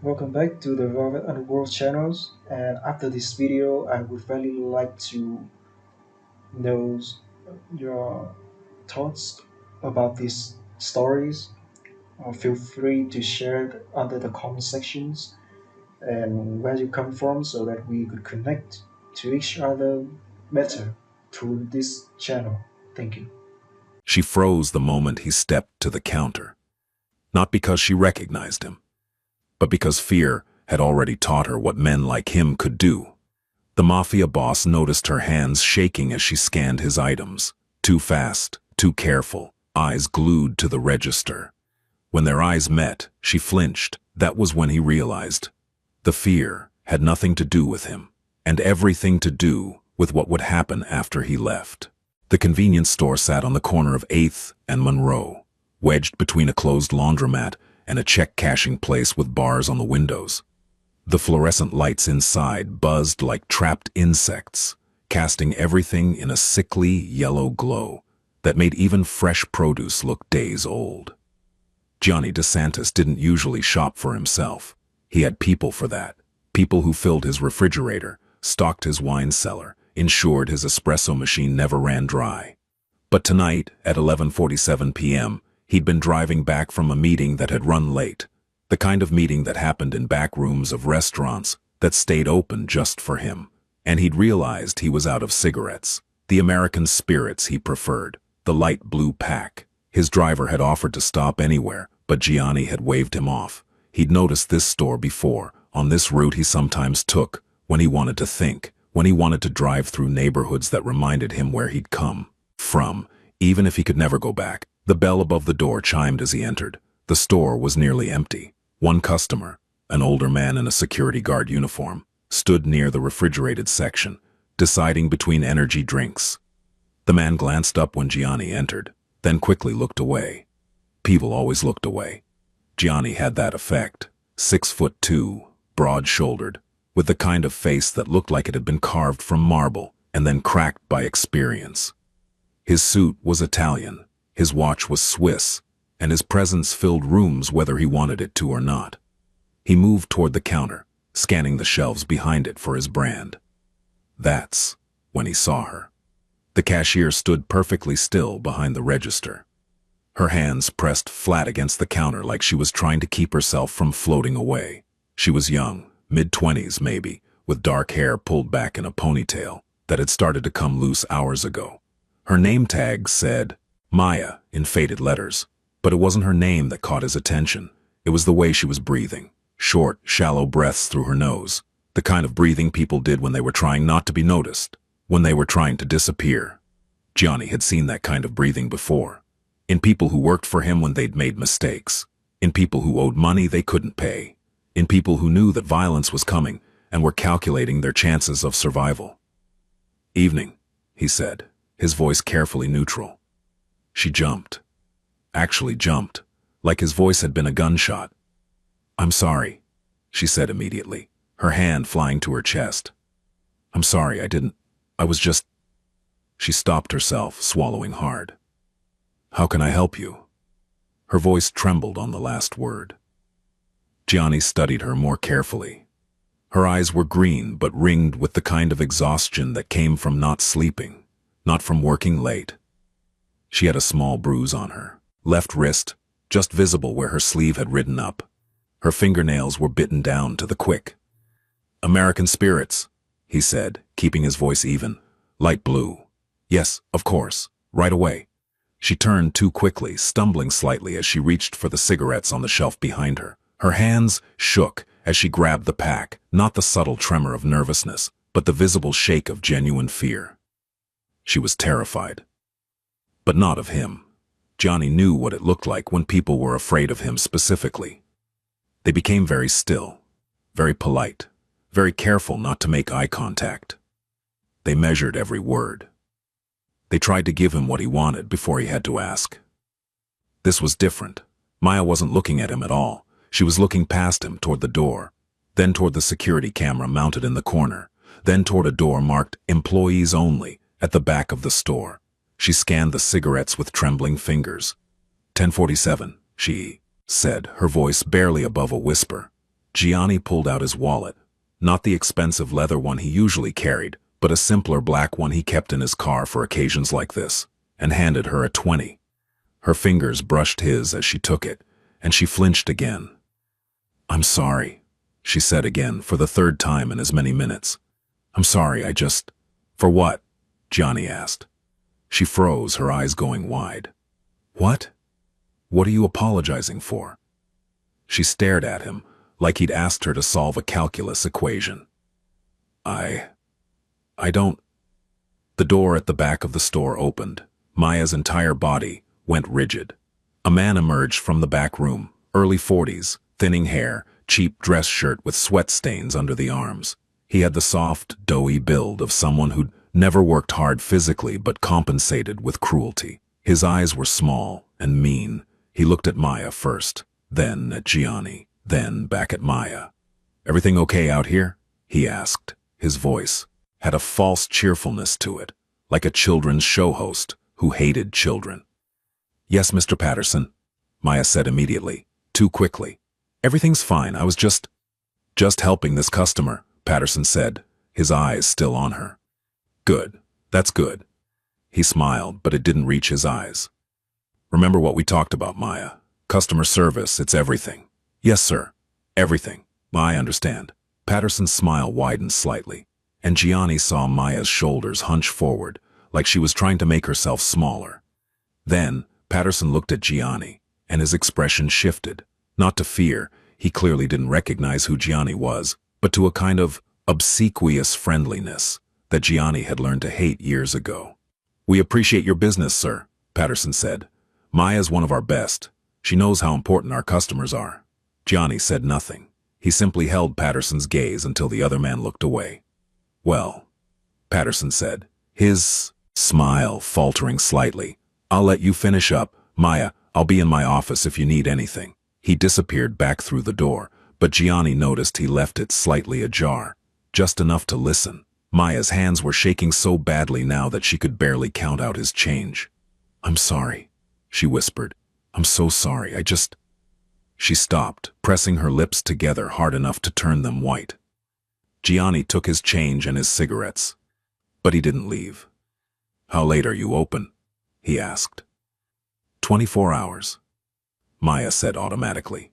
Welcome back to the Velvet Underworld channels. And after this video, I would really like to know your thoughts about these stories. Feel free to share it under the comment sections and where you come from so that we could connect to each other better through this channel. Thank you. She froze the moment he stepped to the counter, not because she recognized him, but because fear had already taught her what men like him could do. The Mafia boss noticed her hands shaking as she scanned his items, too fast, too careful, eyes glued to the register. When their eyes met, she flinched. That was when he realized. The fear had nothing to do with him, and everything to do with what would happen after he left. The convenience store sat on the corner of 8th and Monroe, wedged between a closed laundromat and a check-cashing place with bars on the windows. The fluorescent lights inside buzzed like trapped insects, casting everything in a sickly yellow glow that made even fresh produce look days old. Johnny DeSantis didn't usually shop for himself. He had people for that. People who filled his refrigerator, stocked his wine cellar, ensured his espresso machine never ran dry. But tonight, at 11:47 p.m., he'd been driving back from a meeting that had run late, the kind of meeting that happened in back rooms of restaurants that stayed open just for him. And he'd realized he was out of cigarettes, the American spirits he preferred, the light blue pack. His driver had offered to stop anywhere, but Gianni had waved him off. He'd noticed this store before, on this route he sometimes took, when he wanted to think, when he wanted to drive through neighborhoods that reminded him where he'd come from, even if he could never go back. The bell above the door chimed as he entered. The store was nearly empty. One customer, an older man in a security guard uniform, stood near the refrigerated section, deciding between energy drinks. The man glanced up when Gianni entered, then quickly looked away. People always looked away. Gianni had that effect. 6'2", broad-shouldered, with the kind of face that looked like it had been carved from marble and then cracked by experience. His suit was Italian, his watch was Swiss, and his presence filled rooms whether he wanted it to or not. He moved toward the counter, scanning the shelves behind it for his brand. That's when he saw her. The cashier stood perfectly still behind the register. Her hands pressed flat against the counter like she was trying to keep herself from floating away. She was young, mid-20s maybe, with dark hair pulled back in a ponytail that had started to come loose hours ago. Her name tag said Maya in faded letters, but it wasn't her name that caught his attention. It was the way she was breathing, short, shallow breaths through her nose, the kind of breathing people did when they were trying not to be noticed, when they were trying to disappear. Johnny had seen that kind of breathing before, in people who worked for him when they'd made mistakes, in people who owed money they couldn't pay, in people who knew that violence was coming and were calculating their chances of survival. "Evening," he said, his voice carefully neutral. She jumped. Actually jumped, like his voice had been a gunshot. "I'm sorry," she said immediately, her hand flying to her chest. "I'm sorry, I was just—" She stopped herself, swallowing hard. "How can I help you?" Her voice trembled on the last word. Gianni studied her more carefully. Her eyes were green but ringed with the kind of exhaustion that came from not sleeping, not from working late. She had a small bruise on her left wrist, just visible where her sleeve had ridden up. Her fingernails were bitten down to the quick. "American spirits," he said, keeping his voice even. "Light blue." "Yes, of course. Right away." She turned too quickly, stumbling slightly as she reached for the cigarettes on the shelf behind her. Her hands shook as she grabbed the pack, not the subtle tremor of nervousness, but the visible shake of genuine fear. She was terrified. But not of him. Johnny knew what it looked like when people were afraid of him specifically. They became very still, very polite, very careful not to make eye contact. They measured every word. They tried to give him what he wanted before he had to ask. This was different. Maya wasn't looking at him at all. She was looking past him toward the door, then toward the security camera mounted in the corner, then toward a door marked "Employees Only" at the back of the store. She scanned the cigarettes with trembling fingers. 10:47, she said, her voice barely above a whisper. Gianni pulled out his wallet, not the expensive leather one he usually carried, but a simpler black one he kept in his car for occasions like this, and handed her a 20. Her fingers brushed his as she took it, and she flinched again. "I'm sorry," she said again for the third time in as many minutes. "I'm sorry, For what?" Gianni asked. She froze, her eyes going wide. "What? What are you apologizing for?" She stared at him, like he'd asked her to solve a calculus equation. I don't." The door at the back of the store opened. Maya's entire body went rigid. A man emerged from the back room, early 40s, thinning hair, cheap dress shirt with sweat stains under the arms. He had the soft, doughy build of someone who'd never worked hard physically but compensated with cruelty. His eyes were small and mean. He looked at Maya first, then at Gianni, then back at Maya. "Everything okay out here?" he asked. His voice had a false cheerfulness to it, like a children's show host who hated children. "Yes, Mr. Patterson," Maya said immediately, too quickly. "Everything's fine. I was just helping this customer," Patterson said, his eyes still on her. "Good. That's good." He smiled, but it didn't reach his eyes. "Remember what we talked about, Maya. Customer service, it's everything." "Yes, sir. Everything. I understand." Patterson's smile widened slightly, and Gianni saw Maya's shoulders hunch forward, like she was trying to make herself smaller. Then, Patterson looked at Gianni, and his expression shifted. Not to fear, he clearly didn't recognize who Gianni was, but to a kind of obsequious friendliness that Gianni had learned to hate years ago. "We appreciate your business, sir," Patterson said. "Maya's one of our best. She knows how important our customers are." Gianni said nothing. He simply held Patterson's gaze until the other man looked away. "Well," Patterson said, his smile faltering slightly, "I'll let you finish up. Maya, I'll be in my office if you need anything." He disappeared back through the door, but Gianni noticed he left it slightly ajar, just enough to listen. Maya's hands were shaking so badly now that she could barely count out his change. "I'm sorry," she whispered. "I'm so sorry. She stopped, pressing her lips together hard enough to turn them white. Gianni took his change and his cigarettes, but he didn't leave. "How late are you open?" he asked. 24 hours, Maya said automatically.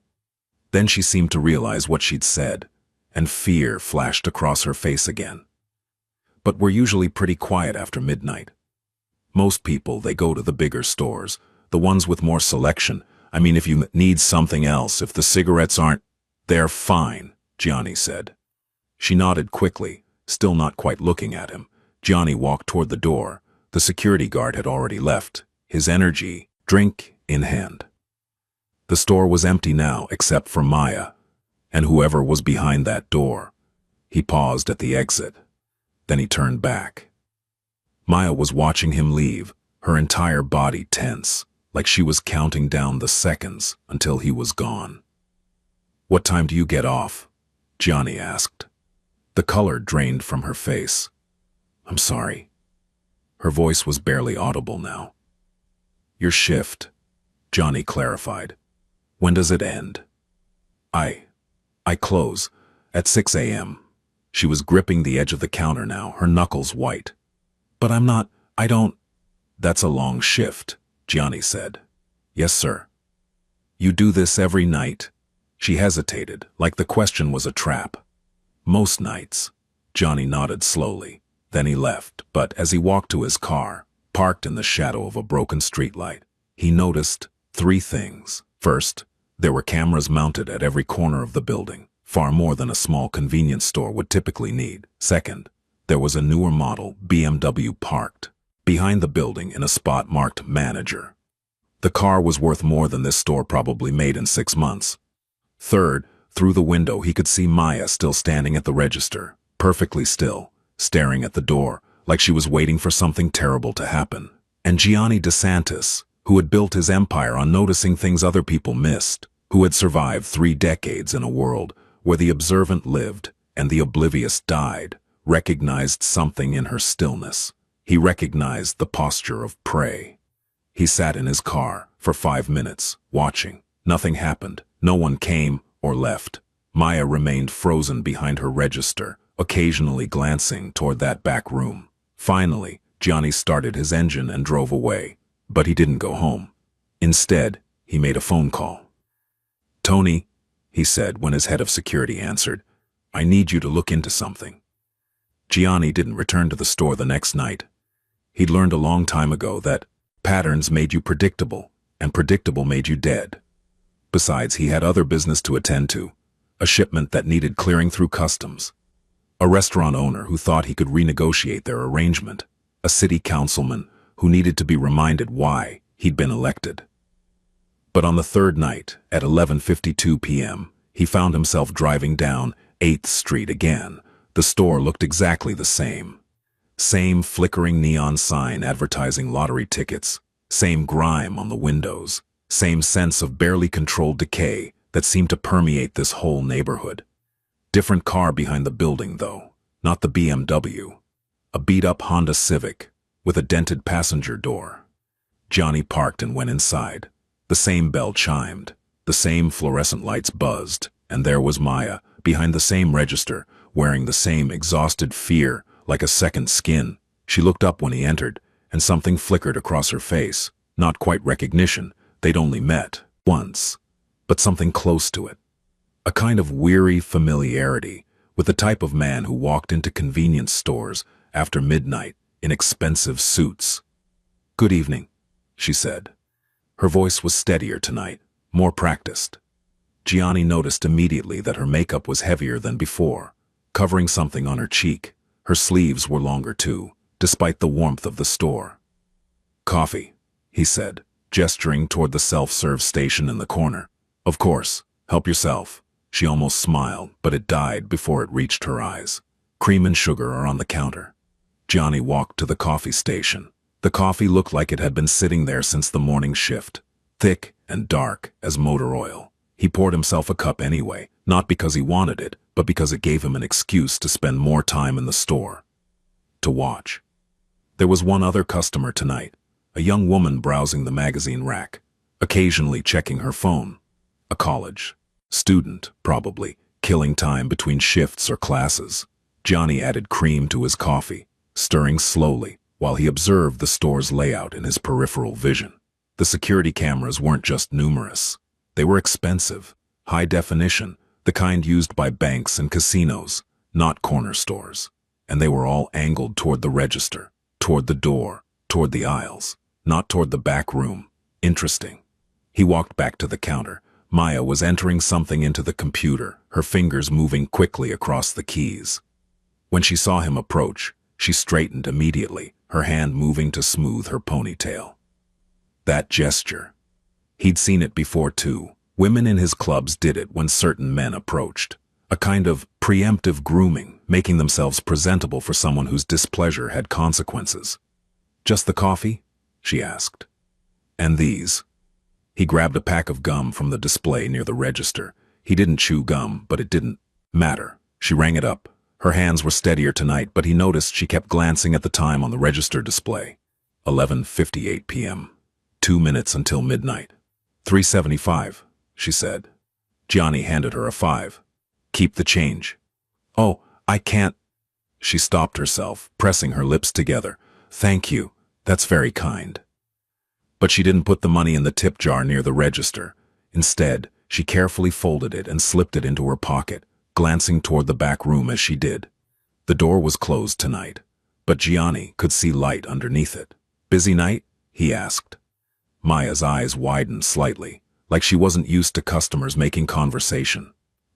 Then she seemed to realize what she'd said, and fear flashed across her face again. "But we're usually pretty quiet after midnight. Most people, they go to the bigger stores, the ones with more selection. I mean, if you need something else, if the cigarettes aren't..." "They're fine," Gianni said. She nodded quickly, still not quite looking at him. Gianni walked toward the door. The security guard had already left, his energy drink in hand. The store was empty now, except for Maya, and whoever was behind that door. He paused at the exit. Then he turned back. Maya was watching him leave, her entire body tense, like she was counting down the seconds until he was gone. "What time do you get off?" Gianni asked. The color drained from her face. "I'm sorry." Her voice was barely audible now. "Your shift," Gianni clarified. "When does it end?" I close at 6 a.m. She was gripping the edge of the counter now, her knuckles white. "But I don't..." "That's a long shift," Gianni said. "Yes, sir." "You do this every night?" She hesitated, like the question was a trap. "Most nights." Gianni nodded slowly. Then he left, but as he walked to his car, parked in the shadow of a broken streetlight, he noticed 3 things. First, there were cameras mounted at every corner of the building, far more than a small convenience store would typically need. Second, there was a newer model BMW parked behind the building in a spot marked manager. The car was worth more than this store probably made in 6 months. Third, through the window he could see Maya still standing at the register, perfectly still, staring at the door, like she was waiting for something terrible to happen. And Gianni DeSantis, who had built his empire on noticing things other people missed, who had survived 3 decades in a world where the observant lived and the oblivious died, recognized something in her stillness. He recognized the posture of prey. He sat in his car for 5 minutes, watching. Nothing happened. No one came or left. Maya remained frozen behind her register, occasionally glancing toward that back room. Finally, Johnny started his engine and drove away, but he didn't go home. Instead, he made a phone call. "Tony," he said when his head of security answered, "I need you to look into something." Gianni didn't return to the store the next night. He'd learned a long time ago that patterns made you predictable, and predictable made you dead. Besides, he had other business to attend to, a shipment that needed clearing through customs, a restaurant owner who thought he could renegotiate their arrangement, a city councilman who needed to be reminded why he'd been elected. But on the third night, at 11:52 p.m., he found himself driving down 8th Street again. The store looked exactly the same. Same flickering neon sign advertising lottery tickets, same grime on the windows, same sense of barely controlled decay that seemed to permeate this whole neighborhood. Different car behind the building, though, not the BMW. A beat-up Honda Civic with a dented passenger door. Johnny parked and went inside. The same bell chimed, the same fluorescent lights buzzed, and there was Maya, behind the same register, wearing the same exhausted fear like a second skin. She looked up when he entered, and something flickered across her face. Not quite recognition, they'd only met once, but something close to it. A kind of weary familiarity with the type of man who walked into convenience stores after midnight in expensive suits. "Good evening," she said. Her voice was steadier tonight, more practiced. Gianni noticed immediately that her makeup was heavier than before, covering something on her cheek. Her sleeves were longer too, despite the warmth of the store. "Coffee," he said, gesturing toward the self-serve station in the corner. "Of course, help yourself." She almost smiled, but it died before it reached her eyes. "Cream and sugar are on the counter." Johnny walked to the coffee station. The coffee looked like it had been sitting there since the morning shift, thick and dark as motor oil. He poured himself a cup anyway, not because he wanted it, but because it gave him an excuse to spend more time in the store. To watch. There was one other customer tonight, a young woman browsing the magazine rack, occasionally checking her phone. A college student, probably, killing time between shifts or classes. Johnny added cream to his coffee, stirring slowly, while he observed the store's layout in his peripheral vision. The security cameras weren't just numerous. They were expensive, high definition, the kind used by banks and casinos, not corner stores. And they were all angled toward the register, toward the door, toward the aisles, not toward the back room. Interesting. He walked back to the counter. Maya was entering something into the computer, her fingers moving quickly across the keys. When she saw him approach, she straightened immediately, her hand moving to smooth her ponytail. That gesture. He'd seen it before too. Women in his clubs did it when certain men approached. A kind of preemptive grooming, making themselves presentable for someone whose displeasure had consequences. "Just the coffee?" she asked. "And these?" He grabbed a pack of gum from the display near the register. He didn't chew gum, but it didn't matter. She rang it up. Her hands were steadier tonight, but he noticed she kept glancing at the time on the register display. 11:58 p.m. 2 minutes until midnight. 375, she said. Johnny handed her a 5. "Keep the change." "Oh, I can't." She stopped herself, pressing her lips together. "Thank you. That's very kind." But she didn't put the money in the tip jar near the register. Instead, she carefully folded it and slipped it into her pocket, glancing toward the back room as she did. The door was closed tonight, but Gianni could see light underneath it. "Busy night?" he asked. Maya's eyes widened slightly, like she wasn't used to customers making conversation.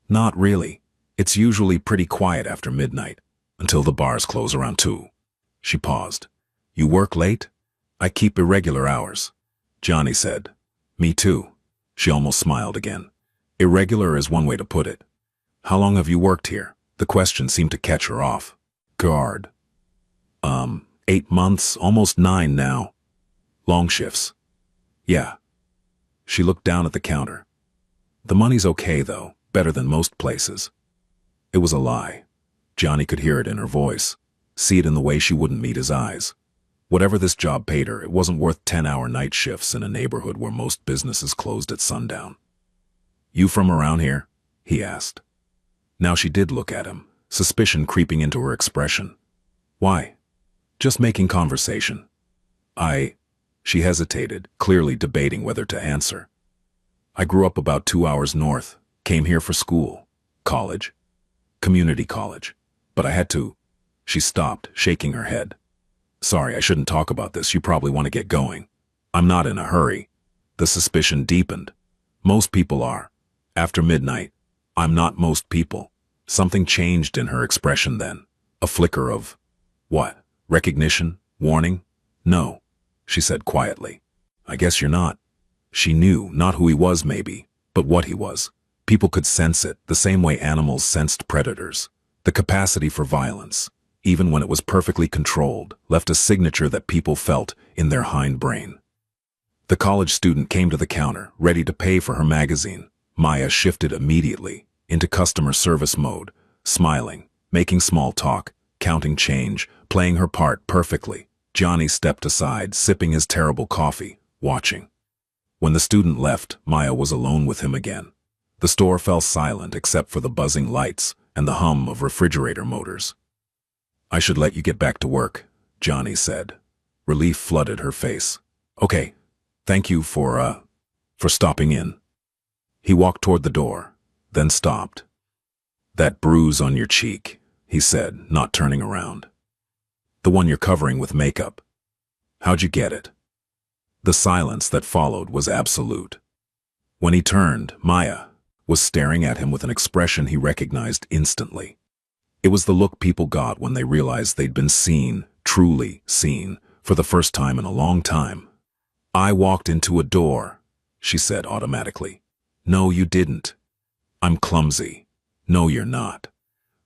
"Not really. It's usually pretty quiet after midnight, until the bars close around 2. She paused. "You work late?" "I keep irregular hours," Johnny said. "Me too." She almost smiled again. "Irregular is one way to put it. How long have you worked here?" The question seemed to catch her off. "Guard. 8 months, almost 9 now. Long shifts." "Yeah." She looked down at the counter. "The money's okay, though, better than most places." It was a lie. Johnny could hear it in her voice, see it in the way she wouldn't meet his eyes. Whatever this job paid her, it wasn't worth 10-hour night shifts in a neighborhood where most businesses closed at sundown. "You from around here?" he asked. Now she did look at him, suspicion creeping into her expression. Why? Just making conversation. She hesitated, clearly debating whether to answer. I grew up about 2 hours north, came here for school, college, community college, but I had to. She stopped, shaking her head. Sorry, I shouldn't talk about this. You probably want to get going. I'm not in a hurry. The suspicion deepened. Most people are. After midnight. I'm not most people. Something changed in her expression then. A flicker of, what? Recognition? Warning? No, she said quietly. I guess you're not. She knew, not who he was maybe, but what he was. People could sense it, the same way animals sensed predators. The capacity for violence, even when it was perfectly controlled, left a signature that people felt in their hindbrain. The college student came to the counter, ready to pay for her magazine. Maya shifted immediately into customer service mode, smiling, making small talk, counting change, playing her part perfectly. Johnny stepped aside, sipping his terrible coffee, watching. When the student left, Maya was alone with him again. The store fell silent except for the buzzing lights and the hum of refrigerator motors. I should let you get back to work, Johnny said. Relief flooded her face. Okay, thank you for stopping in. He walked toward the door, then stopped. That bruise on your cheek, he said, not turning around. The one you're covering with makeup. How'd you get it? The silence that followed was absolute. When he turned, Maya was staring at him with an expression he recognized instantly. It was the look people got when they realized they'd been seen, truly seen, for the first time in a long time. I walked into a door, she said automatically. No, you didn't. I'm clumsy. No, you're not.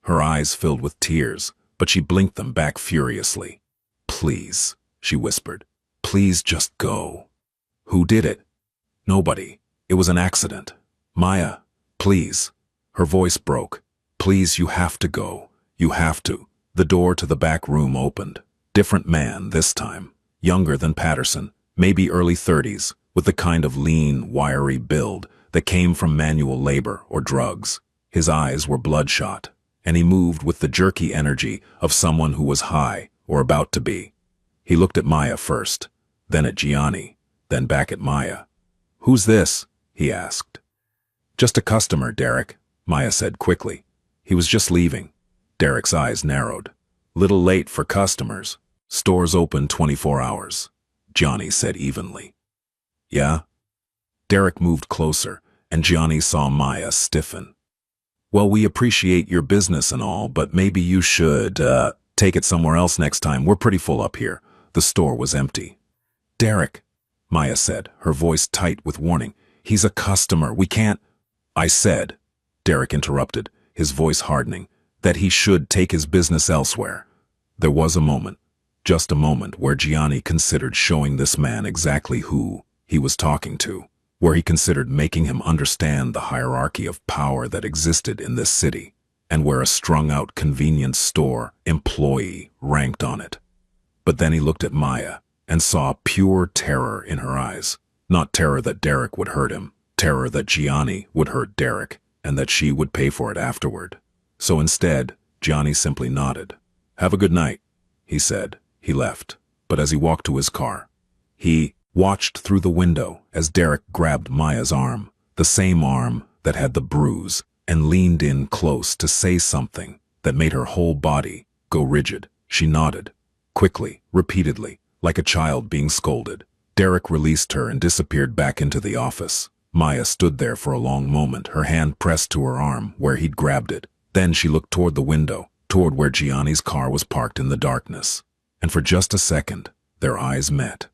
Her eyes filled with tears, but she blinked them back furiously. Please, she whispered. Please just go. Who did it? Nobody. It was an accident. Maya, please. Her voice broke. Please, you have to go. You have to. The door to the back room opened. Different man this time. Younger than Patterson, maybe early 30s, with the kind of lean, wiry build that came from manual labor or drugs. His eyes were bloodshot, and he moved with the jerky energy of someone who was high or about to be. He looked at Maya first, then at Gianni, then back at Maya. Who's this? He asked. Just a customer, Derek, Maya said quickly. He was just leaving. Derek's eyes narrowed. Little late for customers. Stores open 24 hours, Gianni said evenly. Yeah? Derek moved closer, and Gianni saw Maya stiffen. Well, we appreciate your business and all, but maybe you should, take it somewhere else next time. We're pretty full up here. The store was empty. Derek, Maya said, her voice tight with warning. He's a customer. We can't. I said, Derek interrupted, his voice hardening, that he should take his business elsewhere. There was a moment, just a moment, where Gianni considered showing this man exactly who he was talking to, where he considered making him understand the hierarchy of power that existed in this city, and where a strung-out convenience store employee ranked on it. But then he looked at Maya and saw pure terror in her eyes. Not terror that Derek would hurt him, terror that Gianni would hurt Derek, and that she would pay for it afterward. So instead, Gianni simply nodded. Have a good night, he said. He left, but as he walked to his car, he watched through the window as Derek grabbed Maya's arm, the same arm that had the bruise, and leaned in close to say something that made her whole body go rigid. She nodded, quickly, repeatedly, like a child being scolded. Derek released her and disappeared back into the office. Maya stood there for a long moment, her hand pressed to her arm where he'd grabbed it. Then she looked toward the window, toward where Gianni's car was parked in the darkness. And for just a second, their eyes met.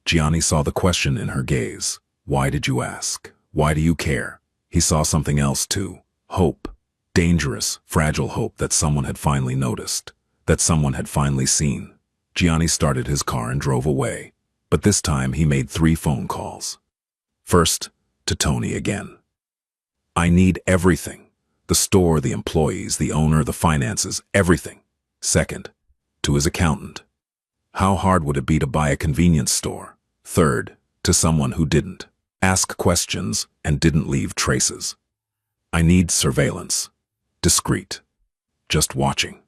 Gianni saw the question in her gaze. Why did you ask? Why do you care? He saw something else too. Hope. Dangerous, fragile hope that someone had finally noticed, that someone had finally seen. Gianni started his car and drove away. But this time he made 3 phone calls. First, to Tony again. I need everything. The store, the employees, the owner, the finances, everything. Second, to his accountant. How hard would it be to buy a convenience store? Third, to someone who didn't ask questions and didn't leave traces. I need surveillance. discreet, just watching.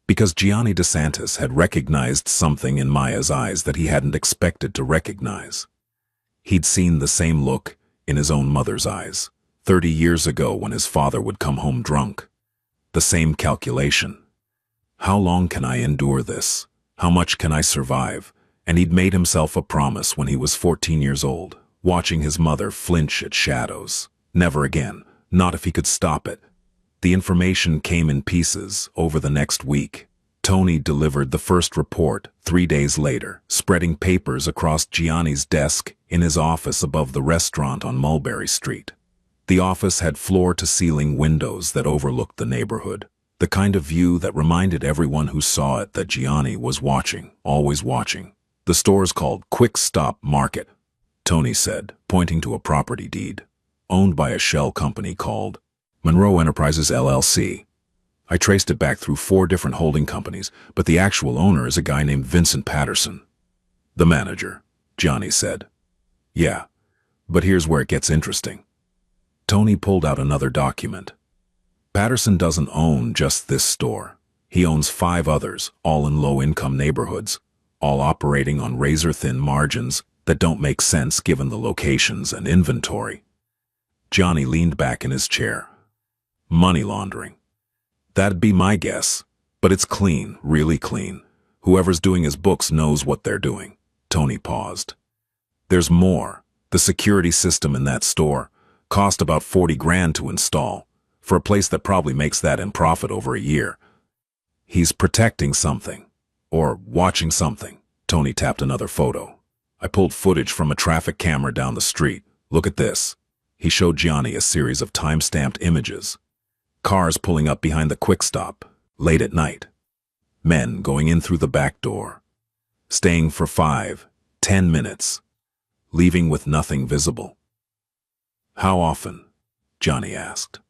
Because Gianni DeSantis had recognized something in Maya's eyes that he hadn't expected to recognize. He'd seen the same look in his own mother's eyes, 30 years ago when his father would come home drunk. The same calculation. How long can I endure this? How much can I survive? And he'd made himself a promise when he was 14 years old, watching his mother flinch at shadows. Never again, not if he could stop it. The information came in pieces over the next week. Tony delivered the first report 3 days later, spreading papers across Gianni's desk in his office above the restaurant on Mulberry Street. The office had floor-to-ceiling windows that overlooked the neighborhood, the kind of view that reminded everyone who saw it that Gianni was watching, always watching. The store's called Quick Stop Market, Tony said, pointing to a property deed, owned by a shell company called Monroe Enterprises LLC. I traced it back through 4 different holding companies, but the actual owner is a guy named Vincent Patterson. The manager, Johnny said. Yeah, but here's where it gets interesting. Tony pulled out another document. Patterson doesn't own just this store. He owns 5 others, all in low-income neighborhoods, all operating on razor-thin margins that don't make sense given the locations and inventory. Johnny leaned back in his chair. Money laundering. That'd be my guess, but it's clean, really clean. Whoever's doing his books knows what they're doing. Tony paused. There's more. The security system in that store cost about 40 grand to install, for a place that probably makes that in profit over a year. He's protecting something, or watching something. Tony tapped another photo. I pulled footage from a traffic camera down the street. Look at this. He showed Gianni a series of time-stamped images. Cars pulling up behind the Quick Stop, late at night. Men going in through the back door. Staying for 5, 10 minutes. Leaving with nothing visible. How often? Johnny asked.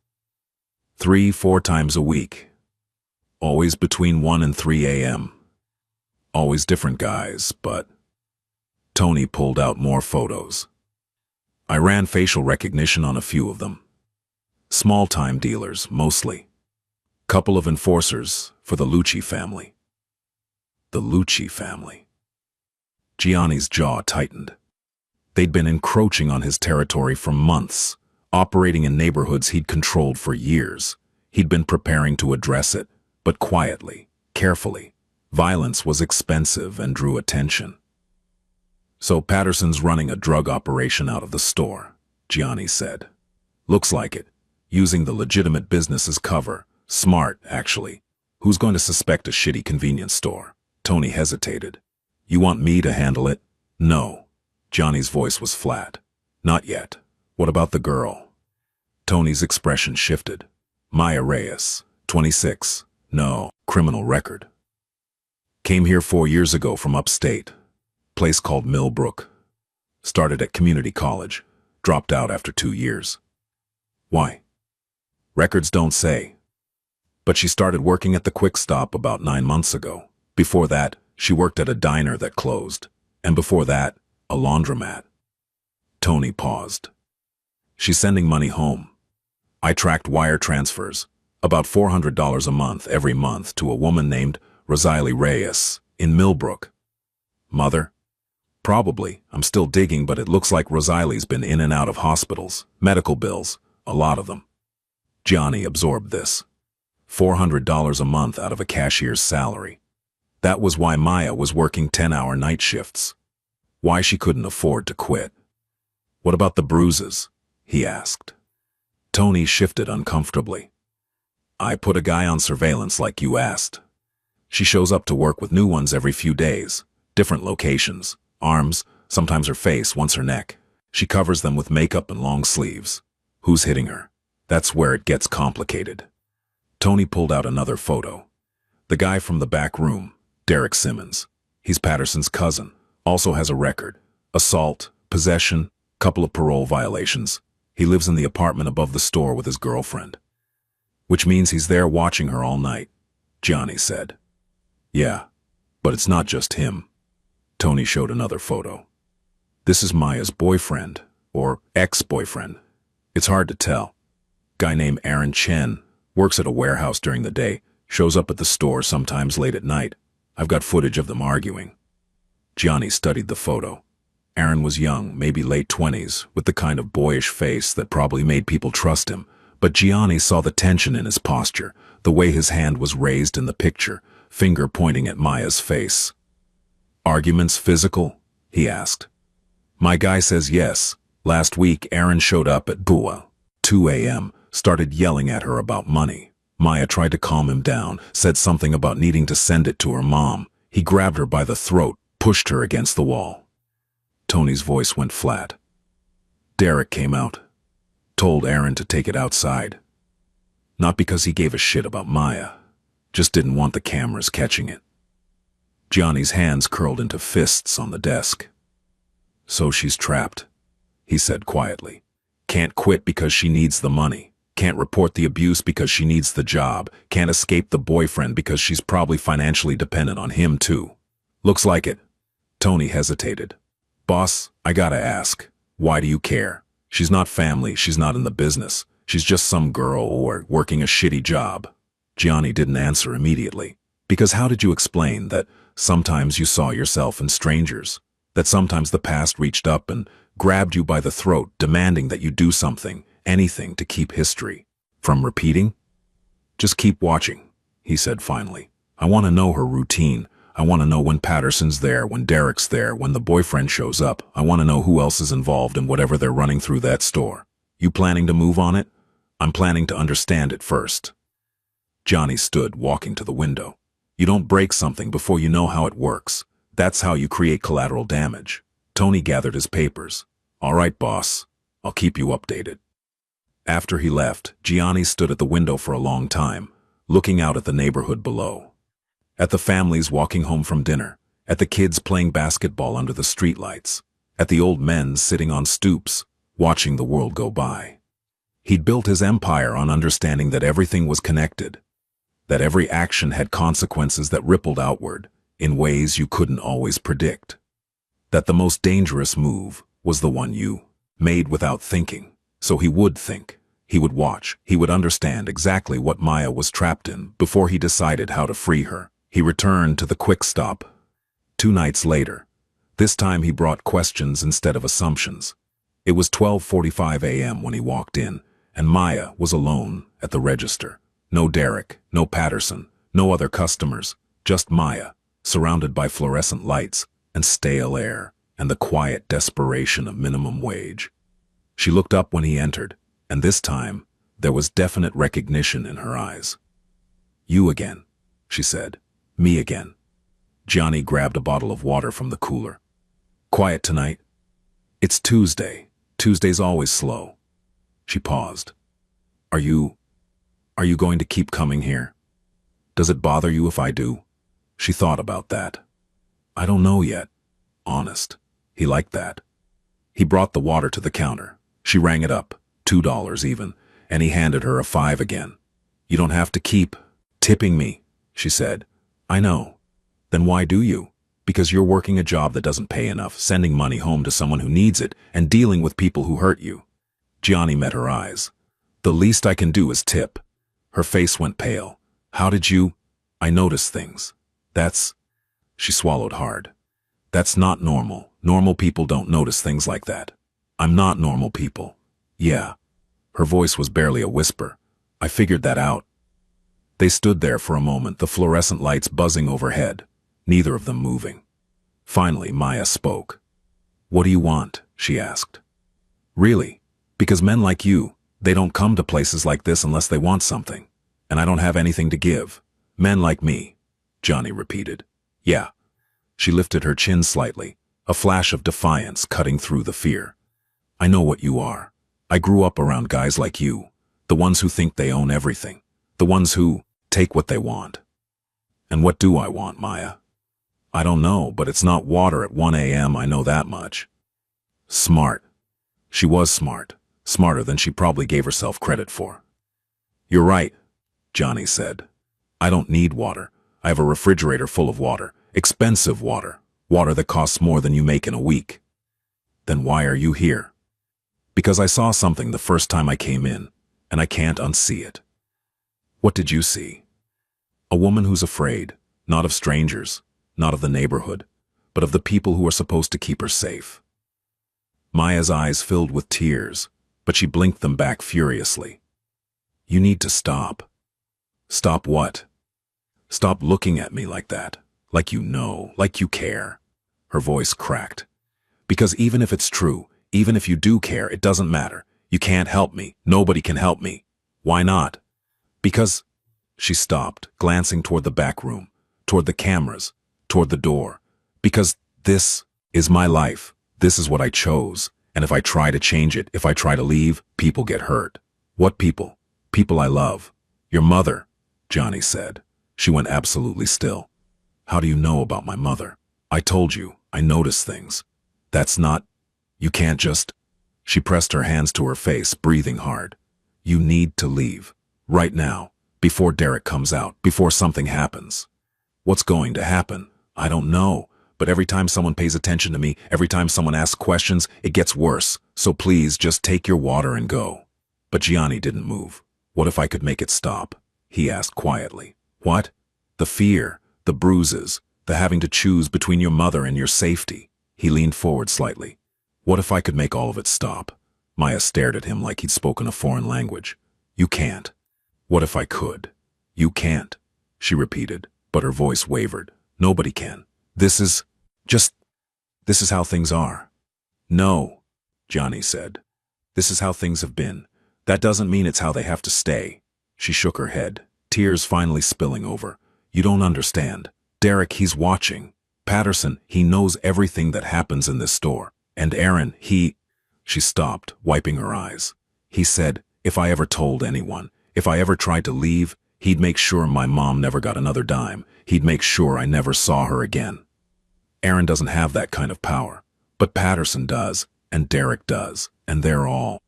3, 4 times a week. Always between 1 and 3 a.m. Always different guys, but... Tony pulled out more photos. I ran facial recognition on a few of them. Small-time dealers, mostly. Couple of enforcers for the Lucci family. The Lucci family. Gianni's jaw tightened. They'd been encroaching on his territory for months, operating in neighborhoods he'd controlled for years. He'd been preparing to address it, but quietly, carefully. Violence was expensive and drew attention. So Patterson's running a drug operation out of the store, Gianni said. Looks like it. Using the legitimate business as cover. Smart, actually. Who's going to suspect a shitty convenience store? Tony hesitated. You want me to handle it? No. Johnny's voice was flat. Not yet. What about the girl? Tony's expression shifted. Maya Reyes, 26. No, criminal record. Came here 4 years ago from upstate. Place called Millbrook. Started at community college. Dropped out after 2 years. Why? Records don't say. But she started working at the Quick Stop about 9 months ago. Before that, she worked at a diner that closed. And before that, a laundromat. Tony paused. She's sending money home. I tracked wire transfers, about $400 a month every month to a woman named Rosalie Reyes in Millbrook. Mother? Probably. I'm still digging, but it looks like Rosalie's been in and out of hospitals, medical bills, a lot of them. Johnny absorbed this. $400 a month out of a cashier's salary. That was why Maya was working 10-hour night shifts. Why she couldn't afford to quit. What about the bruises? He asked. Tony shifted uncomfortably. I put a guy on surveillance like you asked. She shows up to work with new ones every few days. Different locations. Arms, sometimes her face, once her neck. She covers them with makeup and long sleeves. Who's hitting her? That's where it gets complicated. Tony pulled out another photo. The guy from the back room, Derek Simmons. He's Patterson's cousin. Also has a record. Assault, possession, couple of parole violations. He lives in the apartment above the store with his girlfriend. Which means he's there watching her all night, Johnny said. Yeah, but it's not just him. Tony showed another photo. This is Maya's boyfriend, or ex-boyfriend. It's hard to tell. Guy named Aaron Chen Works at a warehouse during the day, shows up at the store sometimes late at night. I've got footage of them arguing. Gianni studied the photo. Aaron was young, maybe late 20s, with the kind of boyish face that probably made people trust him. But Gianni saw the tension in his posture, the way his hand was raised in the picture, finger pointing at Maya's face. Arguments physical? He asked. My guy says yes. Last week, Aaron showed up at 2 a.m., started yelling at her about money. Maya tried to calm him down, said something about needing to send it to her mom. He grabbed her by the throat, pushed her against the wall. Tony's voice went flat. Derek came out, told Aaron to take it outside. Not because he gave a shit about Maya, just didn't want the cameras catching it. Gianni's hands curled into fists on the desk. So she's trapped, he said quietly. Can't quit because she needs the money. Can't report the abuse because she needs the job. Can't escape the boyfriend because she's probably financially dependent on him too. Looks like it. Tony hesitated. Boss, I gotta ask, why do you care? She's not family, she's not in the business. She's just some girl or working a shitty job. Gianni didn't answer immediately. Because how did you explain that sometimes you saw yourself in strangers? That sometimes the past reached up and grabbed you by the throat, demanding that you do something, anything to keep history from repeating? Just keep watching, he said finally. I want to know her routine. I want to know when Patterson's there, when Derek's there, when the boyfriend shows up. I want to know who else is involved in whatever they're running through that store. You planning to move on it? I'm planning to understand it first. Gianni stood, walking to the window. You don't break something before you know how it works. That's how you create collateral damage. Tony gathered his papers. All right, boss. I'll keep you updated. After he left, Gianni stood at the window for a long time, looking out at the neighborhood below. At the families walking home from dinner, at the kids playing basketball under the streetlights, at the old men sitting on stoops, watching the world go by. He'd built his empire on understanding that everything was connected, that every action had consequences that rippled outward in ways you couldn't always predict, that the most dangerous move was the one you made without thinking. So he would think, he would watch, he would understand exactly what Maya was trapped in before he decided how to free her. He returned to the quick stop 2 nights later. This time he brought questions instead of assumptions. It was 12:45 a.m. when he walked in, and Maya was alone at the register. No Derek, no Patterson, no other customers, just Maya, surrounded by fluorescent lights and stale air and the quiet desperation of minimum wage. She looked up when he entered, and this time there was definite recognition in her eyes. You again, she said. Me again. Gianni grabbed a bottle of water from the cooler. Quiet tonight? It's Tuesday. Tuesday's always slow. She paused. Are you going to keep coming here? Does it bother you if I do? She thought about that. I don't know yet. Honest. He liked that. He brought the water to the counter. She rang it up, $2 even, and he handed her a 5 again. You don't have to keep tipping me, she said. I know. Then why do you? Because you're working a job that doesn't pay enough, sending money home to someone who needs it, and dealing with people who hurt you. Gianni met her eyes. The least I can do is tip. Her face went pale. How did you? I notice things. She swallowed hard. That's not normal. Normal people don't notice things like that. I'm not normal people. Yeah. Her voice was barely a whisper. I figured that out. They stood there for a moment, the fluorescent lights buzzing overhead, neither of them moving. Finally, Maya spoke. What do you want? She asked. Really? Because men like you, they don't come to places like this unless they want something. And I don't have anything to give. Men like me, Gianni repeated. Yeah. She lifted her chin slightly, a flash of defiance cutting through the fear. I know what you are. I grew up around guys like you, the ones who think they own everything, the ones who take what they want. And what do I want, Maya? I don't know, but it's not water at 1 a.m., I know that much. Smart. She was smart, smarter than she probably gave herself credit for. You're right, Gianni said. I don't need water. I have a refrigerator full of water, expensive water, water that costs more than you make in a week. Then why are you here? Because I saw something the first time I came in, and I can't unsee it. What did you see? A woman who's afraid, not of strangers, not of the neighborhood, but of the people who are supposed to keep her safe. Maya's eyes filled with tears, but she blinked them back furiously. You need to stop. Stop what? Stop looking at me like that, like you know, like you care. Her voice cracked. Because even if it's true, even if you do care, it doesn't matter. You can't help me. Nobody can help me. Why not? Because... She stopped, glancing toward the back room, toward the cameras, toward the door. Because this is my life. This is what I chose. And if I try to change it, if I try to leave, people get hurt. What people? People I love. Your mother, Johnny said. She went absolutely still. How do you know about my mother? I told you, I notice things. That's not... You can't just... She pressed her hands to her face, breathing hard. You need to leave. Right now. Before Derek comes out, before something happens. What's going to happen? I don't know. But every time someone pays attention to me, every time someone asks questions, it gets worse. So please, just take your water and go. But Gianni didn't move. What if I could make it stop? He asked quietly. What? The fear, the bruises, the having to choose between your mother and your safety. He leaned forward slightly. What if I could make all of it stop? Maya stared at him like he'd spoken a foreign language. You can't. What if I could? You can't, she repeated, but her voice wavered. Nobody can. This is how things are. No, Johnny said. This is how things have been. That doesn't mean it's how they have to stay. She shook her head, tears finally spilling over. You don't understand. Derek, he's watching. Patterson, he knows everything that happens in this store. And Aaron, She stopped, wiping her eyes. He said, if I ever told anyone, if I ever tried to leave, he'd make sure my mom never got another dime. He'd make sure I never saw her again. Aaron doesn't have that kind of power. But Patterson does, and Derek does, and they're all...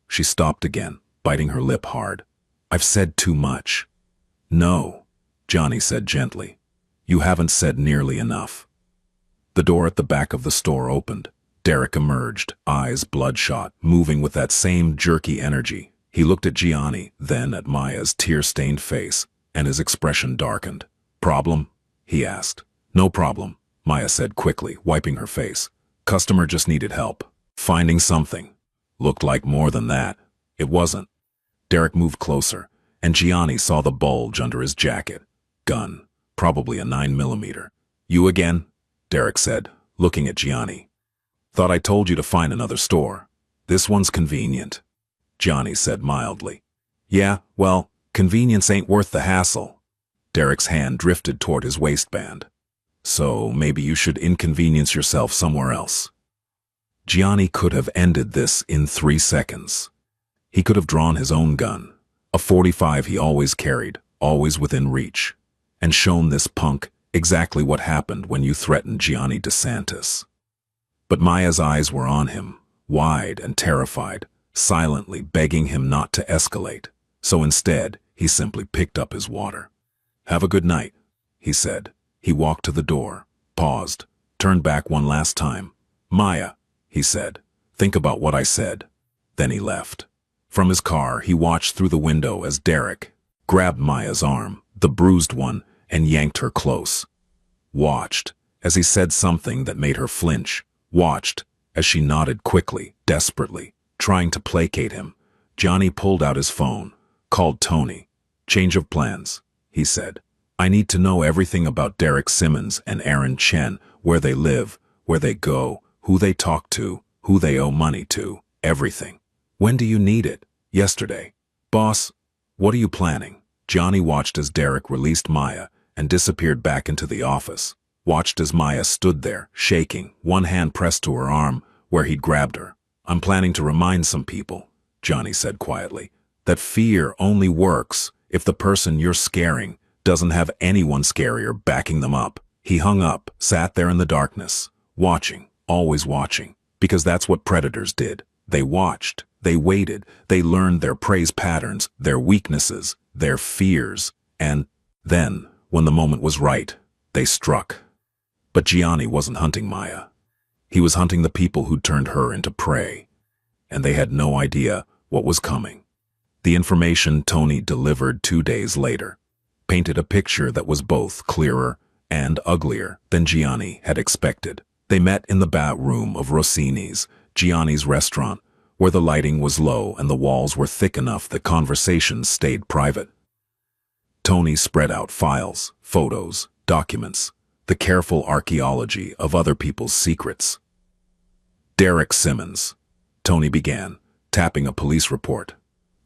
She stopped again, biting her lip hard. I've said too much. No, Johnny said gently. You haven't said nearly enough. The door at the back of the store opened. Derek emerged, eyes bloodshot, moving with that same jerky energy. He looked at Gianni, then at Maya's tear-stained face, and his expression darkened. Problem? He asked. No problem, Maya said quickly, wiping her face. Customer just needed help. Finding something. Looked like more than that. It wasn't. Derek moved closer, and Gianni saw the bulge under his jacket. Gun. Probably a 9mm. You again? Derek said, looking at Gianni. Thought I told you to find another store. This one's convenient. Johnny said mildly. Yeah, well, convenience ain't worth the hassle. Derek's hand drifted toward his waistband. So maybe you should inconvenience yourself somewhere else. Gianni could have ended this in 3 seconds. He could have drawn his own gun, a .45 he always carried, always within reach, and shown this punk exactly what happened when you threatened Gianni DeSantis. But Maya's eyes were on him, wide and terrified, silently begging him not to escalate. So instead, he simply picked up his water. Have a good night, he said. He walked to the door, paused, turned back one last time. Maya, he said, think about what I said. Then he left. From his car, he watched through the window as Derek grabbed Maya's arm, the bruised one, and yanked her close. Watched as he said something that made her flinch. Watched as she nodded quickly, desperately, trying to placate him. Johnny pulled out his phone, called Tony. Change of plans, he said. I need to know everything about Derek Simmons and Aaron Chen, where they live, where they go, who they talk to, who they owe money to, everything. When do you need it? Yesterday. Boss, what are you planning? Johnny watched as Derek released Maya and disappeared back into the office. Watched as Maya stood there, shaking, one hand pressed to her arm where he'd grabbed her. I'm planning to remind some people, Johnny said quietly, that fear only works if the person you're scaring doesn't have anyone scarier backing them up. He hung up, sat there in the darkness, watching, always watching, because that's what predators did. They watched, they waited, they learned their prey's patterns, their weaknesses, their fears, and then, when the moment was right, they struck. But Gianni wasn't hunting Maya. He was hunting the people who'd turned her into prey, and they had no idea what was coming. The information Tony delivered 2 days later painted a picture that was both clearer and uglier than Gianni had expected. They met in the back room of Rossini's, Gianni's restaurant, where the lighting was low and the walls were thick enough that conversations stayed private. Tony spread out files, photos, documents, the careful archaeology of other people's secrets. Derek Simmons, Tony began, tapping a police report.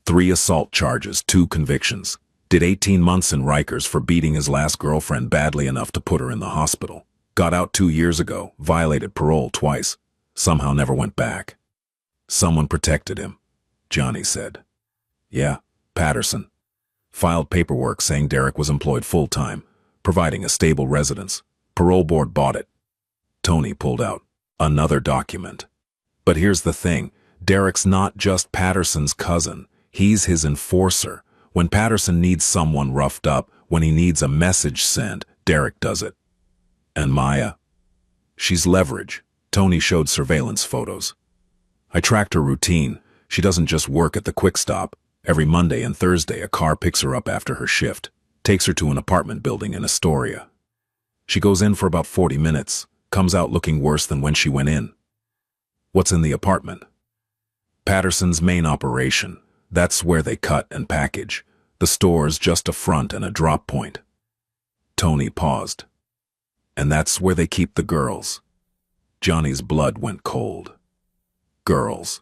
3 assault charges, 2 convictions. Did 18 months in Rikers for beating his last girlfriend badly enough to put her in the hospital. Got out 2 years ago, violated parole twice. Somehow never went back. Someone protected him, Johnny said. Yeah, Patterson. Filed paperwork saying Derek was employed full-time, providing a stable residence. Parole board bought it. Tony pulled out another document. But here's the thing, Derek's not just Patterson's cousin, he's his enforcer. When Patterson needs someone roughed up, when he needs a message sent, Derek does it. And Maya? She's leverage. Tony showed surveillance photos. I tracked her routine. She doesn't just work at the Quick Stop. Every Monday and Thursday, a car picks her up after her shift, takes her to an apartment building in Astoria. She goes in for about 40 minutes, comes out looking worse than when she went in. What's in the apartment? Patterson's main operation. That's where they cut and package. The store's just a front and a drop point. Tony paused. And that's where they keep the girls. Johnny's blood went cold. Girls.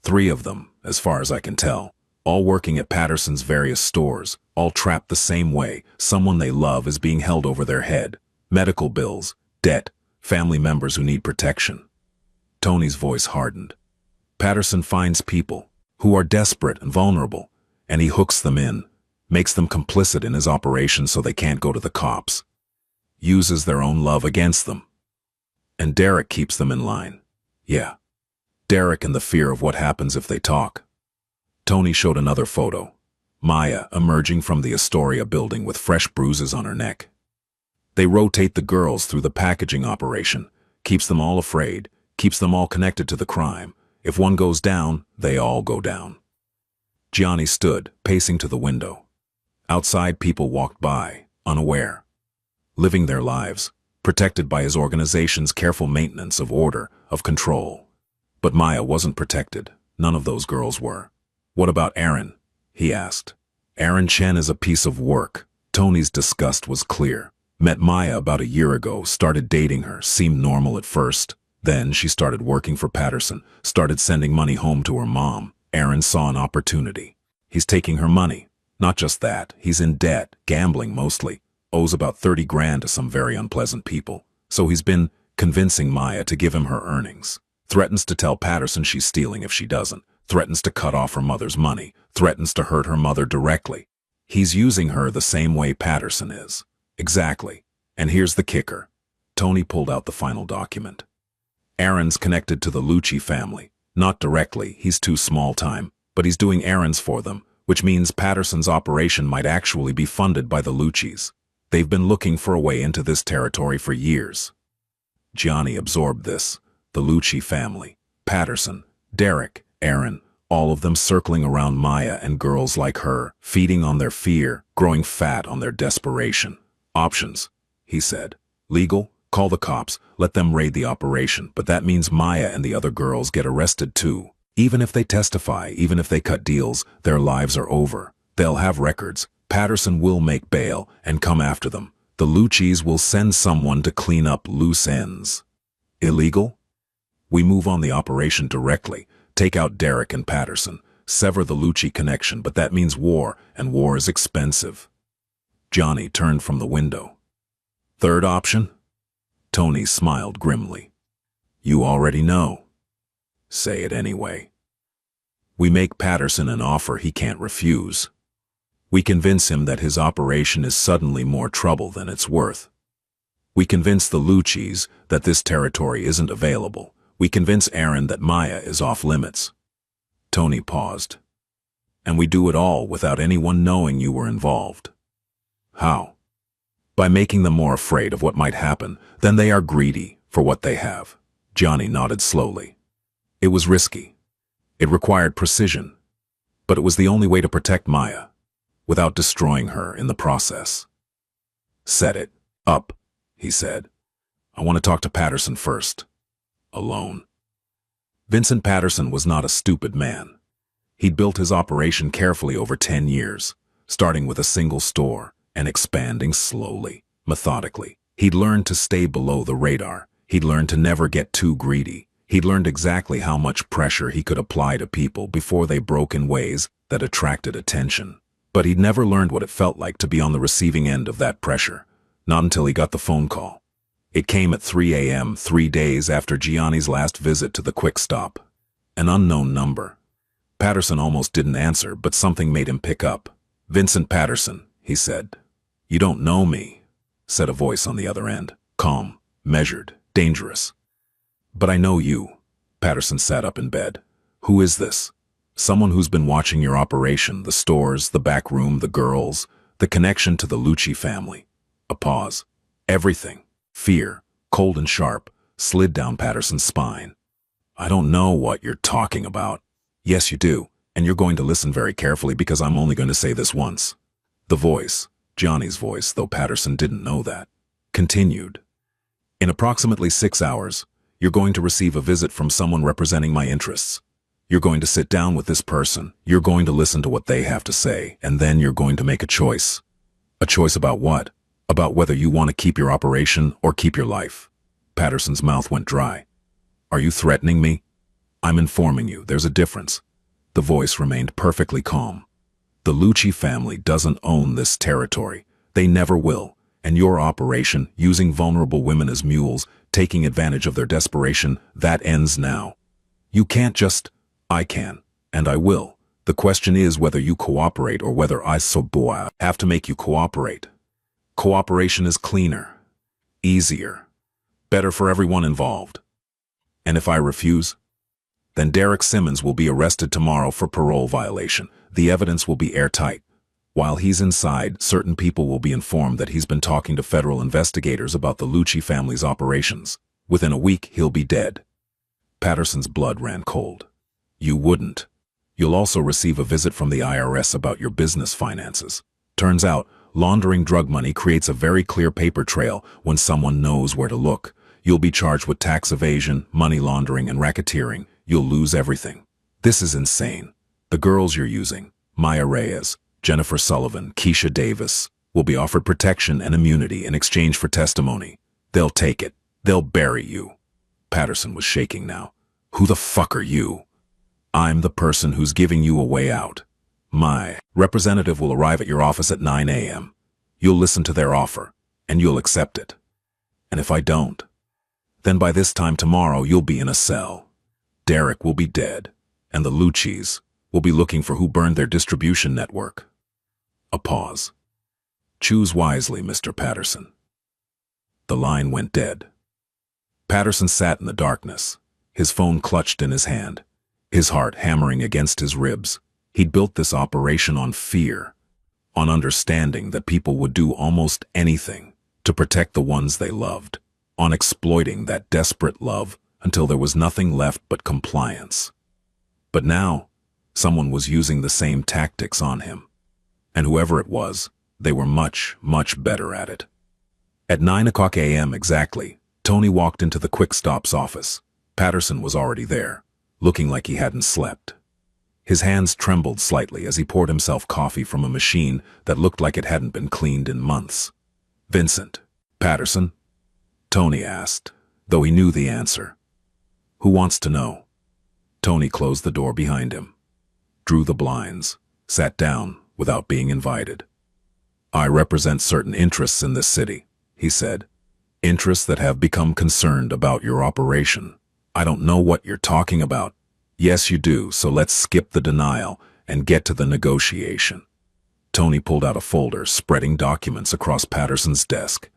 3 of them, as far as I can tell, all working at Patterson's various stores, all trapped the same way. Someone they love is being held over their head. Medical bills, debt, family members who need protection. Tony's voice hardened. Patterson finds people who are desperate and vulnerable, and he hooks them in, makes them complicit in his operation so they can't go to the cops. Uses their own love against them. And Derek keeps them in line. Yeah. Derek and the fear of what happens if they talk. Tony showed another photo. Maya emerging from the Astoria building with fresh bruises on her neck. They rotate the girls through the packaging operation, keeps them all afraid, keeps them all connected to the crime. If one goes down, they all go down. Gianni stood, pacing to the window. Outside, people walked by, unaware, living their lives, protected by his organization's careful maintenance of order, of control. But Maya wasn't protected. None of those girls were. What about Aaron? He asked. Aaron Chen is a piece of work. Tony's disgust was clear. Met Maya about a year ago, started dating her, seemed normal at first. Then she started working for Patterson, started sending money home to her mom. Aaron saw an opportunity. He's taking her money. Not just that, he's in debt, gambling mostly, owes about 30 grand to some very unpleasant people. So he's been convincing Maya to give him her earnings. Threatens to tell Patterson she's stealing if she doesn't. Threatens to cut off her mother's money. Threatens to hurt her mother directly. He's using her the same way Patterson is. Exactly. And here's the kicker. Tony pulled out the final document. Aaron's connected to the Lucci family. Not directly, he's too small time, but he's doing errands for them, which means Patterson's operation might actually be funded by the Luccis. They've been looking for a way into this territory for years. Gianni absorbed this. The Lucci family, Patterson, Derek, Aaron, all of them circling around Maya and girls like her, feeding on their fear, growing fat on their desperation. Options, he said. Legal, call the cops, let them raid the operation, but that means Maya and the other girls get arrested too. Even if they testify, even if they cut deals, their lives are over. They'll have records. Patterson will make bail and come after them. The Luccis will send someone to clean up loose ends. Illegal? We move on the operation directly, take out Derek and Patterson, sever the Lucci connection, but that means war, and war is expensive. Johnny turned from the window. Third option? Tony smiled grimly. You already know. Say it anyway. We make Patterson an offer he can't refuse. We convince him that his operation is suddenly more trouble than it's worth. We convince the Luccis that this territory isn't available. We convince Aaron that Maya is off limits. Tony paused. And we do it all without anyone knowing you were involved. How? By making them more afraid of what might happen. Then they are greedy for what they have. Johnny nodded slowly. It was risky. It required precision. But it was the only way to protect Maya, without destroying her in the process. "Set it up," he said. "I want to talk to Patterson first. Alone." Vincent Patterson was not a stupid man. He'd built his operation carefully over 10 years, starting with a single store and expanding slowly, methodically. He'd learned to stay below the radar. He'd learned to never get too greedy. He'd learned exactly how much pressure he could apply to people before they broke in ways that attracted attention. But he'd never learned what it felt like to be on the receiving end of that pressure, not until he got the phone call. It came at 3 a.m., 3 days after Gianni's last visit to the quick stop. An unknown number. Patterson almost didn't answer, but something made him pick up. "Vincent Patterson," he said. "You don't know me," said a voice on the other end. Calm, measured, dangerous. "But I know you." Patterson sat up in bed. "Who is this?" "Someone who's been watching your operation, the stores, the back room, the girls, the connection to the Lucci family." A pause. Everything, fear, cold and sharp, slid down Patterson's spine. "I don't know what you're talking about." "Yes, you do, and you're going to listen very carefully because I'm only going to say this once." The voice, Johnny's voice, though Patterson didn't know that, continued. "In approximately 6 hours, you're going to receive a visit from someone representing my interests. You're going to sit down with this person. You're going to listen to what they have to say, and then you're going to make a choice." "A choice about what?" "About whether you want to keep your operation or keep your life." Patterson's mouth went dry. "Are you threatening me?" "I'm informing you, there's a difference." The voice remained perfectly calm. "The Lucci family doesn't own this territory. They never will. And your operation, using vulnerable women as mules, taking advantage of their desperation, that ends now. You can't just... I can, and I will. The question is whether you cooperate or whether I have to make you cooperate. Cooperation is cleaner, easier, better for everyone involved. And if I refuse, then Derek Simmons will be arrested tomorrow for parole violation. The evidence will be airtight. While he's inside, certain people will be informed that he's been talking to federal investigators about the Lucci family's operations. Within a week, he'll be dead." Patterson's blood ran cold. "You wouldn't. You'll also receive a visit from the IRS about your business finances. Turns out, laundering drug money creates a very clear paper trail when someone knows where to look. You'll be charged with tax evasion, money laundering, and racketeering. You'll lose everything. This is insane. The girls you're using, Maya Reyes, Jennifer Sullivan, Keisha Davis, will be offered protection and immunity in exchange for testimony. They'll take it. They'll bury you." Patterson was shaking now. "Who the fuck are you?" "I'm the person who's giving you a way out. My representative will arrive at your office at 9 a.m. You'll listen to their offer, and you'll accept it. And if I don't, then by this time tomorrow you'll be in a cell. Derek will be dead, and the Luccis will be looking for who burned their distribution network." A pause. "Choose wisely, Mr. Patterson." The line went dead. Patterson sat in the darkness, his phone clutched in his hand, his heart hammering against his ribs. He'd built this operation on fear, on understanding that people would do almost anything to protect the ones they loved, on exploiting that desperate love until there was nothing left but compliance. But now, someone was using the same tactics on him. And whoever it was, they were much, much better at it. At 9 o'clock a.m. exactly, Tony walked into the Quick Stop's office. Patterson was already there, looking like he hadn't slept. His hands trembled slightly as he poured himself coffee from a machine that looked like it hadn't been cleaned in months. "Vincent Patterson?" Tony asked, though he knew the answer. "Who wants to know?" Tony closed the door behind him, drew the blinds, sat down without being invited. "I represent certain interests in this city," he said. "Interests that have become concerned about your operation." "I don't know what you're talking about." "Yes, you do, so let's skip the denial and get to the negotiation." Tony pulled out a folder, spreading documents across Patterson's desk.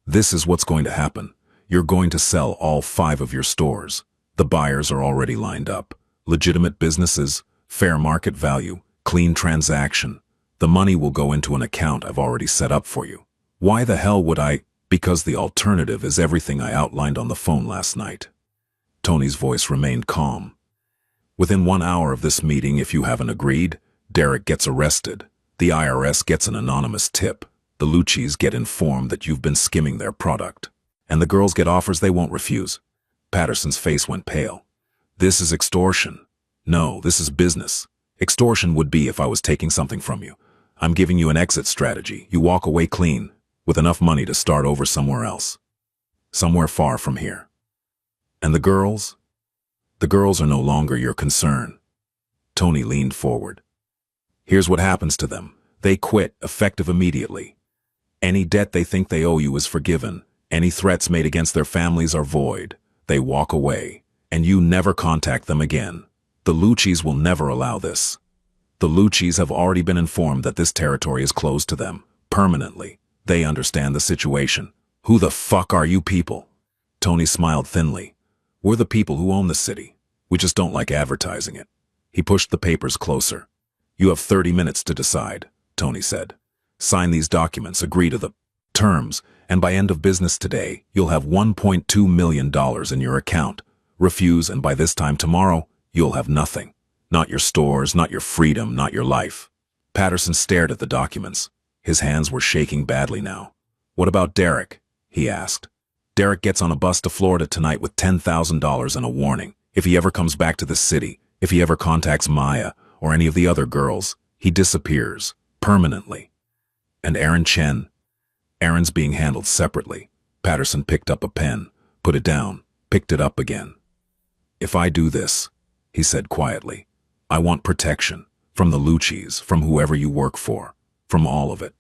"This is what's going to happen. You're going to sell all 5 of your stores. The buyers are already lined up. Legitimate businesses, fair market value, clean transaction. The money will go into an account I've already set up for you. Why the hell would I? Because the alternative is everything I outlined on the phone last night." Tony's voice remained calm. Within 1 hour of this meeting, if you haven't agreed, Derek gets arrested. The IRS gets an anonymous tip. The Luccis get informed that you've been skimming their product. And the girls get offers they won't refuse. Patterson's face went pale. This is extortion. No, this is business. Extortion would be if I was taking something from you. I'm giving you an exit strategy. You walk away clean, with enough money to start over somewhere else. Somewhere far from here. And the girls? The girls are no longer your concern. Tony leaned forward. Here's what happens to them. They quit, effective immediately. Any debt they think they owe you is forgiven. Any threats made against their families are void. They walk away, and you never contact them again. The Luccis will never allow this. The Luccis have already been informed that this territory is closed to them, permanently. They understand the situation. Who the fuck are you people? Tony smiled thinly. We're the people who own the city. We just don't like advertising it. He pushed the papers closer. You have 30 minutes to decide, Tony said. Sign these documents, agree to the terms, and by end of business today, you'll have $1.2 million in your account. Refuse, and by this time tomorrow, you'll have nothing. Not your stores, not your freedom, not your life. Patterson stared at the documents. His hands were shaking badly now. What about Derek? He asked. Derek gets on a bus to Florida tonight with $10,000 and a warning. If he ever comes back to the city, if he ever contacts Maya or any of the other girls, he disappears, permanently. And Aaron Chen? Aaron's being handled separately. Patterson picked up a pen, put it down, picked it up again. If I do this, he said quietly, I want protection. From the Luccis, from whoever you work for, from all of it.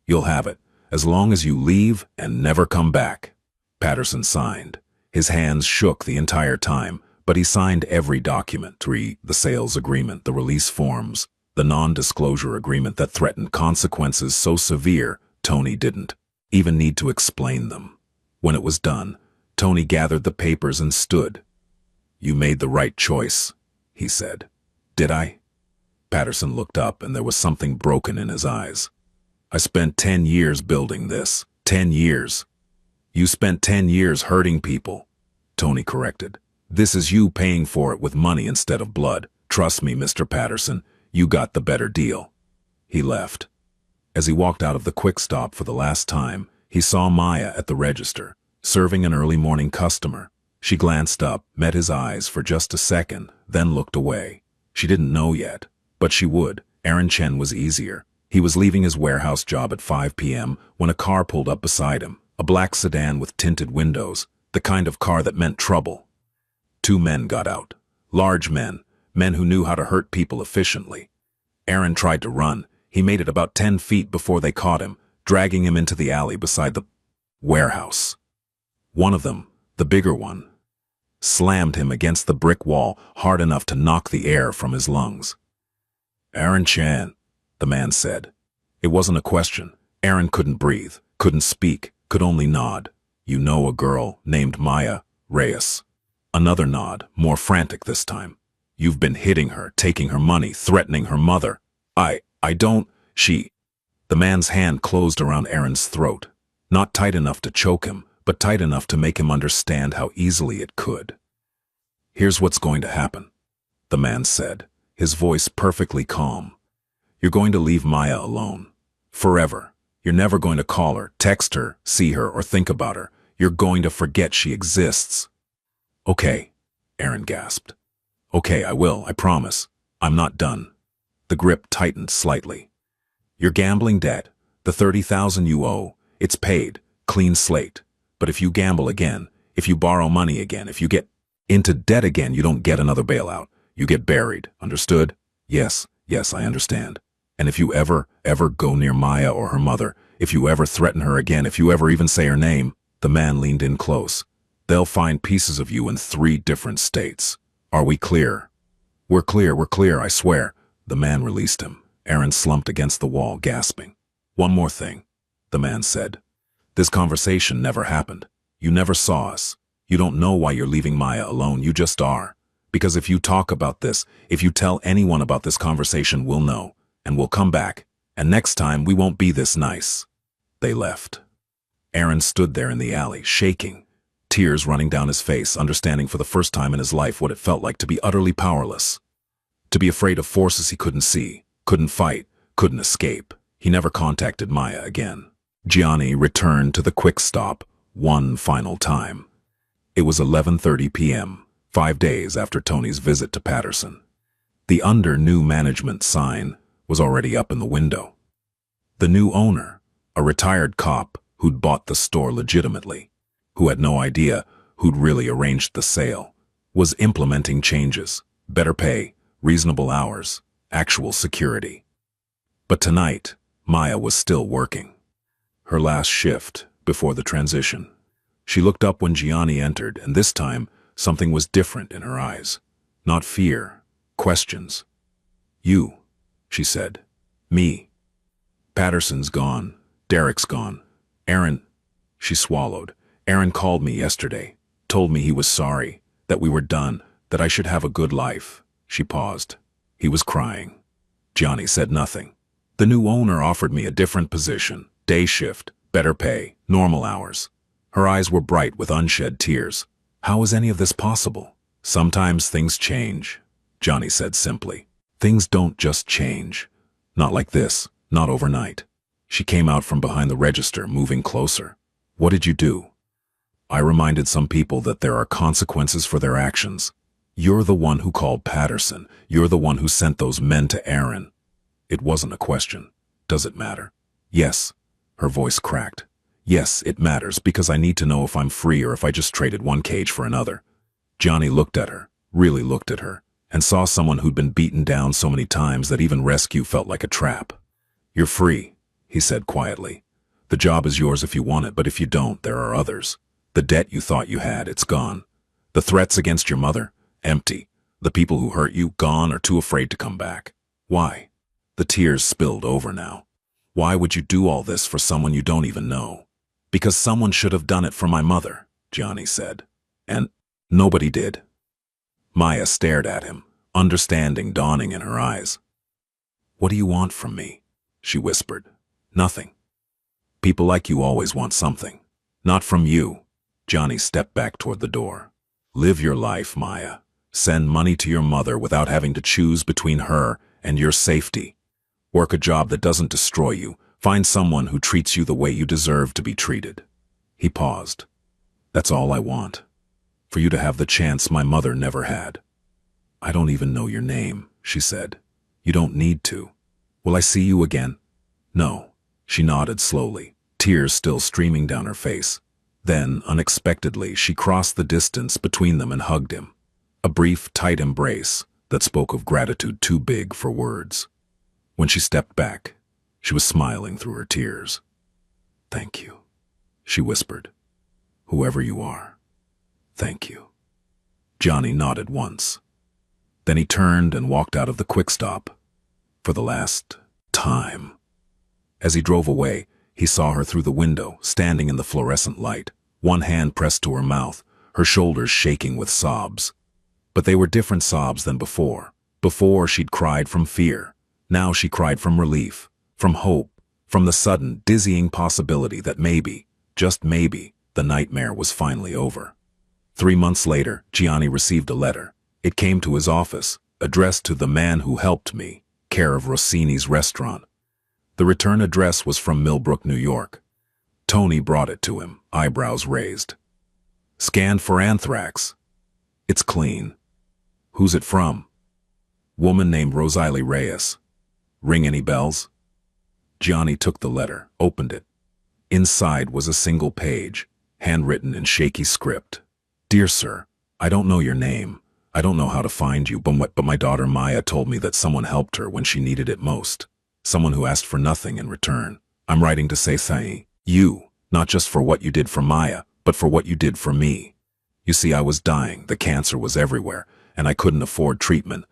You'll have it, as long as you leave and never come back. Patterson signed. His hands shook the entire time, but he signed every document, the sales agreement, the release forms, the non-disclosure agreement that threatened consequences so severe Tony didn't even need to explain them. When it was done, Tony gathered the papers and stood. You made the right choice, he said. Did I? Patterson looked up, and there was something broken in his eyes. I spent 10 years building this. 10 years. You spent 10 years hurting people, Tony corrected. This is you paying for it with money instead of blood. Trust me, Mr. Patterson, you got the better deal. He left. As he walked out of the quick stop for the last time, he saw Maya at the register, serving an early morning customer. She glanced up, met his eyes for just a second, then looked away. She didn't know yet, but she would. Aaron Chen was easier. He was leaving his warehouse job at 5 p.m. when a car pulled up beside him, a black sedan with tinted windows, the kind of car that meant trouble. 2 men got out. Large men, men who knew how to hurt people efficiently. Aaron tried to run. He made it about 10 feet before they caught him, dragging him into the alley beside the warehouse. One of them, the bigger one, slammed him against the brick wall hard enough to knock the air from his lungs. Aaron Chan, the man said. It wasn't a question. Aaron couldn't breathe, couldn't speak, could only nod. You know a girl named Maya Reyes. Another nod, more frantic this time. You've been hitting her, taking her money, threatening her mother. I don't, she. The man's hand closed around Aaron's throat. Not tight enough to choke him, but tight enough to make him understand how easily it could. Here's what's going to happen, the man said, his voice perfectly calm. You're going to leave Maya alone. Forever. You're never going to call her, text her, see her, or think about her. You're going to forget she exists. Okay, Aaron gasped. Okay, I will, I promise. I'm not done. The grip tightened slightly. Your gambling debt, the $30,000 you owe, it's paid, clean slate. But if you gamble again, if you borrow money again, if you get into debt again, you don't get another bailout. You get buried, understood? Yes, I understand. And if you ever go near Maya or her mother, if you ever threaten her again, if you ever even say her name, the man leaned in close. They'll find pieces of you in 3 different states. Are we clear? We're clear, I swear. The man released him. Aaron slumped against the wall, gasping. One more thing, the man said. This conversation never happened. You never saw us. You don't know why you're leaving Maya alone, you just are. Because if you talk about this, if you tell anyone about this conversation, we'll know, and we'll come back, and next time we won't be this nice. They left. Aaron stood there in the alley, shaking, tears running down his face, understanding for the first time in his life what it felt like to be utterly powerless. To be afraid of forces he couldn't see, couldn't fight, couldn't escape. He never contacted Maya again. Gianni returned to the quick stop one final time. It was 11:30 p.m., 5 days after Tony's visit to Patterson. The under new management sign was already up in the window. The new owner, a retired cop who'd bought the store legitimately, who had no idea who'd really arranged the sale, was implementing changes, better pay, reasonable hours, actual security. But tonight, Maya was still working. Her last shift before the transition. She looked up when Gianni entered, and this time, something was different in her eyes. Not fear, questions. "You," she said. "Me. Patterson's gone. Derek's gone. Aaron," she swallowed. "Aaron called me yesterday, told me he was sorry, that we were done, that I should have a good life." She paused. He was crying. Gianni said nothing. "The new owner offered me a different position, day shift, better pay, normal hours." Her eyes were bright with unshed tears. "How is any of this possible?" "Sometimes things change," Gianni said simply. "Things don't just change. Not like this, not overnight." She came out from behind the register, moving closer. "What did you do?" "I reminded some people that there are consequences for their actions. You're the one who called Patterson. You're the one who sent those men to Aaron." It wasn't a question. "Does it matter?" "Yes." Her voice cracked. "Yes, it matters, because I need to know if I'm free or if I just traded one cage for another." Gianni looked at her, really looked at her, and saw someone who'd been beaten down so many times that even rescue felt like a trap. "You're free," he said quietly. "The job is yours if you want it, but if you don't, there are others. The debt you thought you had, it's gone. The threats against your mother, empty. The people who hurt you, gone or too afraid to come back." "Why?" The tears spilled over now. "Why would you do all this for someone you don't even know?" "Because someone should have done it for my mother," Gianni said. "And nobody did." Maya stared at him, understanding dawning in her eyes. "What do you want from me?" she whispered. "Nothing. People like you always want something. Not from you." Gianni stepped back toward the door. "Live your life, Maya. Send money to your mother without having to choose between her and your safety. Work a job that doesn't destroy you. Find someone who treats you the way you deserve to be treated." He paused. "That's all I want. For you to have the chance my mother never had." "I don't even know your name," she said. "You don't need to. Will I see you again?" "No." She nodded slowly, tears still streaming down her face. Then, unexpectedly, she crossed the distance between them and hugged him. A brief, tight embrace that spoke of gratitude too big for words. When she stepped back, she was smiling through her tears. "Thank you," she whispered. "Whoever you are, thank you." Gianni nodded once. Then he turned and walked out of the quick stop. For the last time. As he drove away, he saw her through the window, standing in the fluorescent light, one hand pressed to her mouth, her shoulders shaking with sobs. But they were different sobs than before. Before she'd cried from fear. Now she cried from relief, from hope, from the sudden, dizzying possibility that maybe, just maybe, the nightmare was finally over. 3 months later, Gianni received a letter. It came to his office, addressed to "the man who helped me," care of Rossini's restaurant. The return address was from Millbrook, New York. Tony brought it to him, eyebrows raised. "Scanned for anthrax. It's clean." "Who's it from?" "Woman named Rosalie Reyes. Ring any bells?" Gianni took the letter, opened it. Inside was a single page, handwritten in shaky script. "Dear sir, I don't know your name. I don't know how to find you, but my daughter Maya told me that someone helped her when she needed it most. Someone who asked for nothing in return. I'm writing to say thank you, not just for what you did for Maya, but for what you did for me. You see, I was dying, the cancer was everywhere, and I couldn't afford treatment.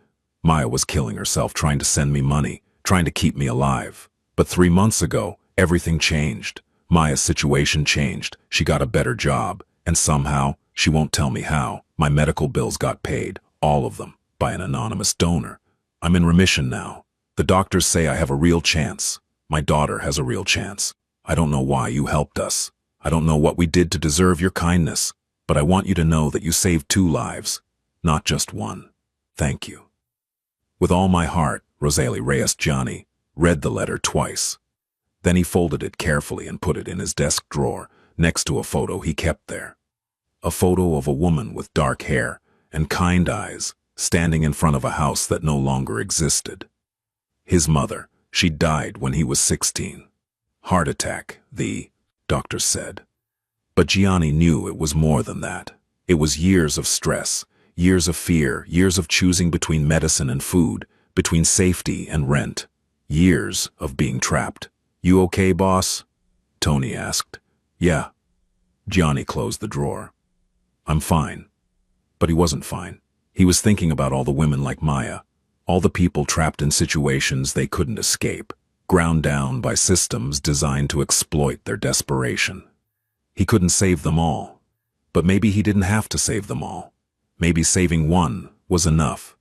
Maya was killing herself trying to send me money, trying to keep me alive. But 3 months ago, everything changed. Maya's situation changed. She got a better job, and somehow, she won't tell me how, my medical bills got paid, all of them, by an anonymous donor. I'm in remission now. The doctors say I have a real chance. My daughter has a real chance. I don't know why you helped us. I don't know what we did to deserve your kindness, but I want you to know that you saved 2 lives, not just one. Thank you." With all my heart, Rosalie Reyes. Johnny read the letter twice. Then he folded it carefully and put it in his desk drawer, next to a photo he kept there. A photo of a woman with dark hair and kind eyes, standing in front of a house that no longer existed. His mother, she died when he was 16. Heart attack, the doctor said. But Gianni knew it was more than that. It was years of stress, years of fear, years of choosing between medicine and food, between safety and rent, years of being trapped. "You okay, boss?" Tony asked. "Yeah." Gianni closed the drawer. "I'm fine." But he wasn't fine. He was thinking about all the women like Maya, all the people trapped in situations they couldn't escape, ground down by systems designed to exploit their desperation. He couldn't save them all, but maybe he didn't have to save them all. Maybe saving one was enough.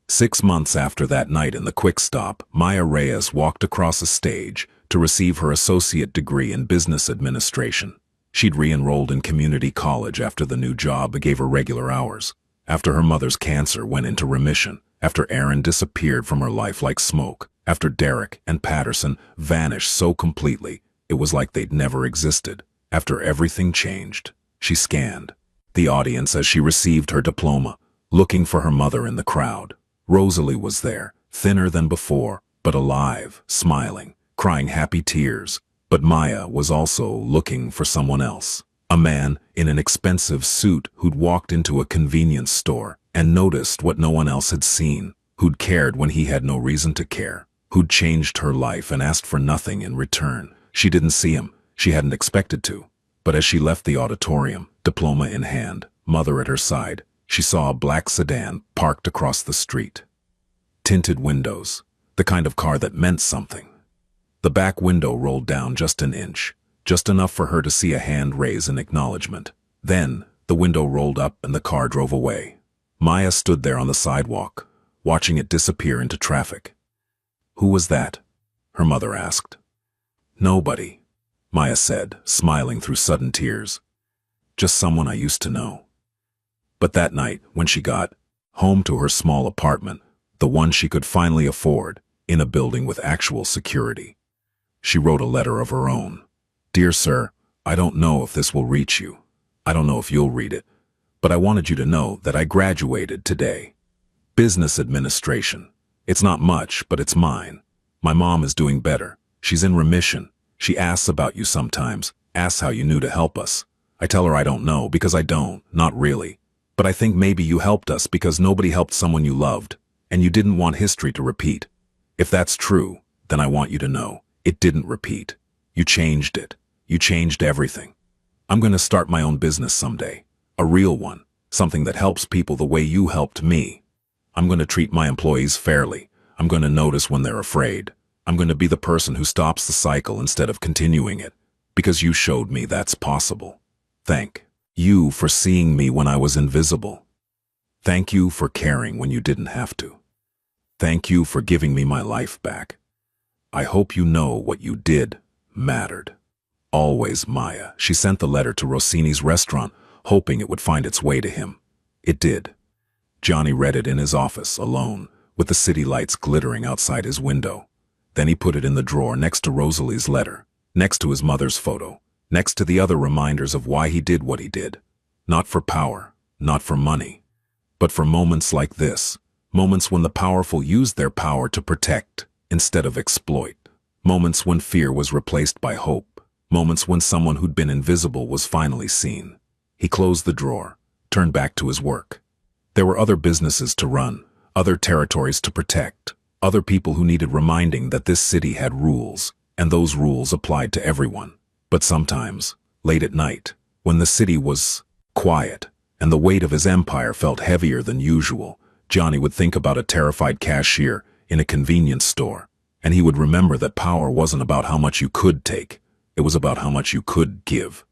6 months after that night in the quick stop, Maya Reyes walked across a stage to receive her associate degree in business administration. She'd re-enrolled in community college after the new job gave her regular hours, after her mother's cancer went into remission, after Aaron disappeared from her life like smoke, after Derek and Patterson vanished so completely it was like they'd never existed. After everything changed, she scanned the audience as she received her diploma, looking for her mother in the crowd. Rosalie was there, thinner than before, but alive, smiling, crying happy tears. But Maya was also looking for someone else. A man in an expensive suit who'd walked into a convenience store and noticed what no one else had seen, who'd cared when he had no reason to care, who'd changed her life and asked for nothing in return. She didn't see him. She hadn't expected to. But as she left the auditorium, diploma in hand, mother at her side, she saw a black sedan parked across the street. Tinted windows, the kind of car that meant something. The back window rolled down just an inch, just enough for her to see a hand raise in acknowledgement. Then, the window rolled up and the car drove away. Maya stood there on the sidewalk, watching it disappear into traffic. "Who was that?" her mother asked. "Nobody," Maya said, smiling through sudden tears. "Just someone I used to know." But that night, when she got home to her small apartment, the one she could finally afford, in a building with actual security, she wrote a letter of her own. "Dear Sir, I don't know if this will reach you. I don't know if you'll read it, but I wanted you to know that I graduated today. Business administration. It's not much, but it's mine. My mom is doing better. She's in remission. She asks about you sometimes, asks how you knew to help us. I tell her I don't know because I don't, not really. But I think maybe you helped us because nobody helped someone you loved, and you didn't want history to repeat. If that's true, then I want you to know it didn't repeat. You changed it. You changed everything. I'm going to start my own business someday. A real one. Something that helps people the way you helped me. I'm going to treat my employees fairly. I'm going to notice when they're afraid. I'm going to be the person who stops the cycle instead of continuing it. Because you showed me that's possible. Thank you for seeing me when I was invisible. Thank you for caring when you didn't have to. Thank you for giving me my life back. I hope you know what you did mattered. Always, Maya." She sent the letter to Rossini's restaurant, hoping it would find its way to him. It did. Johnny read it in his office, alone, with the city lights glittering outside his window. Then he put it in the drawer next to Rosalie's letter, next to his mother's photo, next to the other reminders of why he did what he did. Not for power, not for money, but for moments like this, moments when the powerful used their power to protect instead of exploit, moments when fear was replaced by hope, moments when someone who'd been invisible was finally seen. He closed the drawer, turned back to his work. There were other businesses to run, other territories to protect, other people who needed reminding that this city had rules, and those rules applied to everyone. But sometimes, late at night, when the city was quiet and the weight of his empire felt heavier than usual, Johnny would think about a terrified cashier in a convenience store, and he would remember that power wasn't about how much you could take, it was about how much you could give.